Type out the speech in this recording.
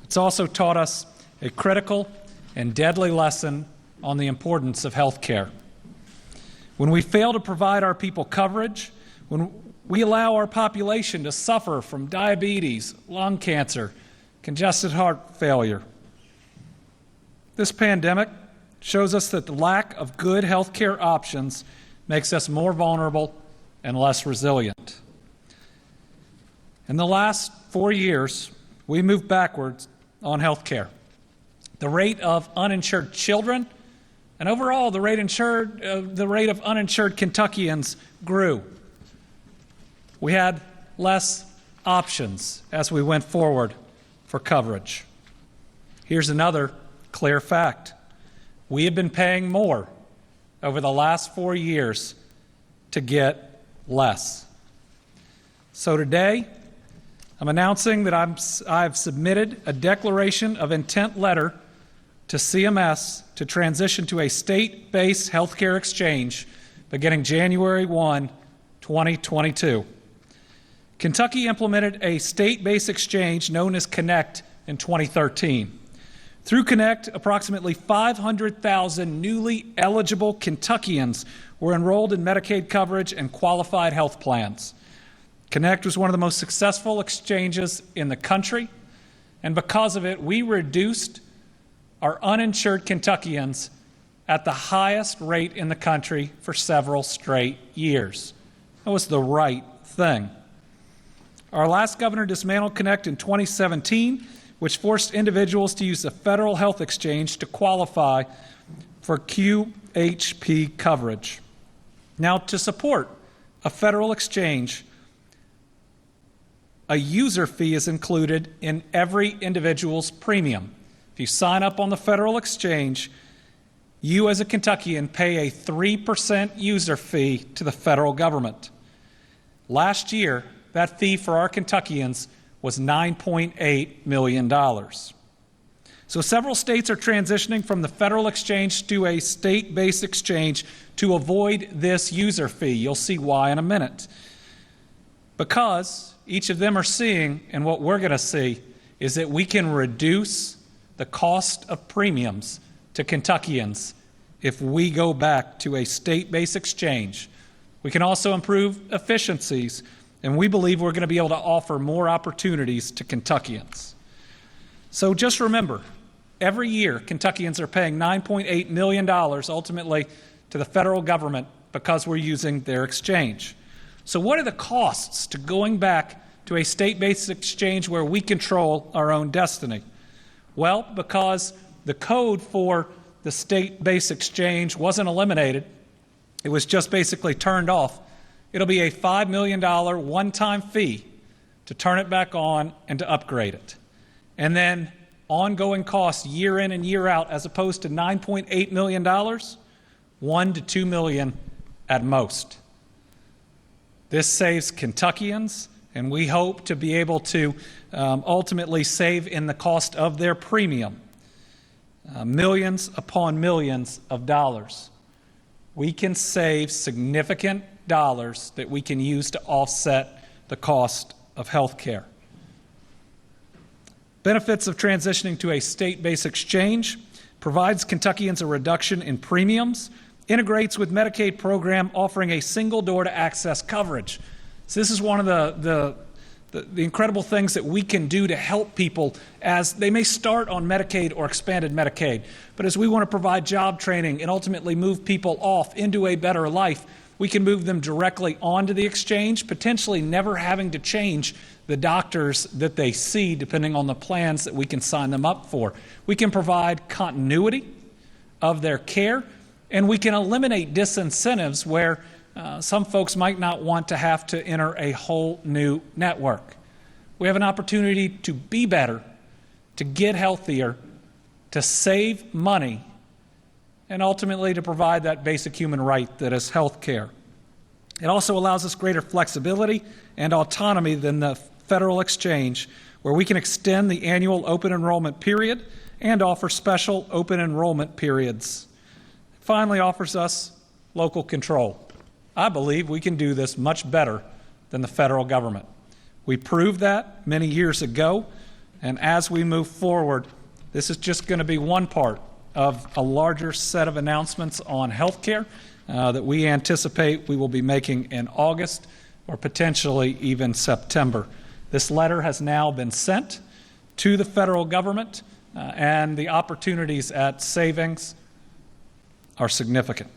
It's also taught us a critical and deadly lesson on the importance of health care. When we fail to provide our people coverage, when we allow our population to suffer from diabetes, lung cancer, congestive heart failure, this pandemic shows us that the lack of good health care options makes us more vulnerable and less resilient. In the last 4 years, we moved backwards on health care. The rate of uninsured children and overall the rate of uninsured Kentuckians grew. We had less options as we went forward for coverage. Here's another clear fact. We have been paying more over the last 4 years to get less. So today, I'm announcing that I've submitted a declaration of intent letter to CMS to transition to a state-based healthcare exchange beginning January 1, 2022. Kentucky implemented a state-based exchange known as Connect in 2013. Through Connect, approximately 500,000 newly eligible Kentuckians were enrolled in Medicaid coverage and qualified health plans. Connect was one of the most successful exchanges in the country, and because of it, we reduced our uninsured Kentuckians at the highest rate in the country for several straight years. That was the right thing. Our last governor dismantled Connect in 2017, which forced individuals to use the federal health exchange to qualify for QHP coverage. Now, to support a federal exchange, a user fee is included in every individual's premium. If you sign up on the federal exchange, you as a Kentuckian pay a 3% user fee to the federal government. Last year, that fee for our Kentuckians was $9.8 million. So several states are transitioning from the federal exchange to a state-based exchange to avoid this user fee. You'll see why in a minute. Because each of them are seeing, and what we're going to see, is that we can reduce the cost of premiums to Kentuckians if we go back to a state-based exchange. We can also improve efficiencies, and we believe we're going to be able to offer more opportunities to Kentuckians. So just remember, every year Kentuckians are paying $9.8 million ultimately to the federal government because we're using their exchange. So what are the costs to going back to a state-based exchange where we control our own destiny? Well, because the code for the state-based exchange wasn't eliminated, it was just basically turned off. It'll be a $5 million one-time fee to turn it back on and to upgrade it. And then ongoing costs year in and year out, as opposed to $9.8 million, $1 to $2 million at most. This saves Kentuckians, and we hope to be able to ultimately save in the cost of their premium, millions upon millions of dollars. We can save significant dollars that we can use to offset the cost of health care. Benefits of transitioning to a state-based exchange: provides Kentuckians a reduction in premiums, integrates with Medicaid program offering a single door to access coverage. So this is one of the incredible things that we can do to help people as they may start on Medicaid or expanded Medicaid. But as we want to provide job training and ultimately move people off into a better life, we can move them directly onto the exchange, potentially never having to change the doctors that they see depending on the plans that we can sign them up for. We can provide continuity of their care, and we can eliminate disincentives where some folks might not want to have to enter a whole new network. We have an opportunity to be better, to get healthier, to save money, and ultimately to provide that basic human right that is health care. It also allows us greater flexibility and autonomy than the federal exchange, where we can extend the annual open enrollment period and offer special open enrollment periods. It finally offers us local control. I believe we can do this much better than the federal government. We proved that many years ago And as we move forward, this is just going to be one part of a larger set of announcements on health care that we anticipate we will be making in August or potentially even September. This letter has now been sent to the federal government, and the opportunities at savings are significant.